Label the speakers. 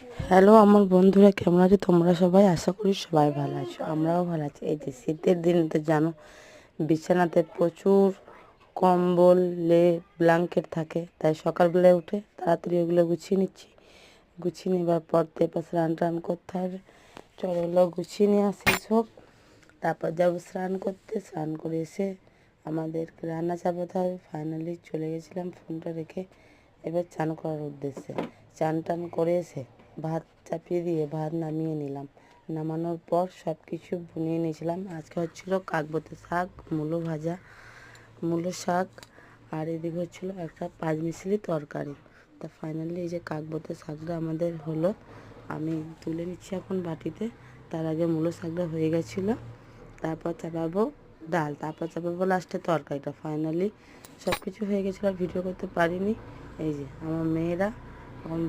Speaker 1: Hello আমার বন্ধুরা, কেমন আছো তোমরা সবাই? আশা করি সবাই ভালো আছো, আমরাও ভালো আছি। এই যে শীতের দিন তো জানো, বিছানাতে প্রচুর কম্বল, ব্ল্যাঙ্কেট থাকে, তাই সকালবেলায় উঠে তাড়াতাড়ি ওগুলো গুছিয়ে নিচ্ছি। গুছিয়ে নেবার পর তো এবার স্নান টান করতে হবে। চলো ওগুলো গুছিয়ে নিয়ে আসি সব, তারপর যাবো স্নান করতে। স্নান করে এসে আমাদেরকে রান্না চাপাতে হবে। ফাইনালি চলে গেছিলাম ফোনটা রেখে, এবার চান করার উদ্দেশ্যে। চান টান করে এসে ভাত চাপিয়ে দিয়ে ভাত নামিয়ে নিলাম। নামানোর পর সব কিছু বুনিয়ে নিয়েছিলাম। আজকে হচ্ছিলো কাকবতে শাক, মূলো ভাজা, মূলো শাক, আর এদিকে হচ্ছিলো একটা পাঁচমিশালি তরকারি। তা ফাইনালি এই যে কাকবতে শাকটা আমাদের হলো, আমি তুলে নিচ্ছি এখন বাটিতে। তার আগে মূলো শাকটা হয়ে গেছিলো, তারপর চাপাবো ডাল, তারপর চাপাবো লাস্টে তরকারিটা। ফাইনালি সব কিছু হয়ে গেছিলো, আর ভিডিও করতে পারিনি। এই যে আমার মেয়েরা এখন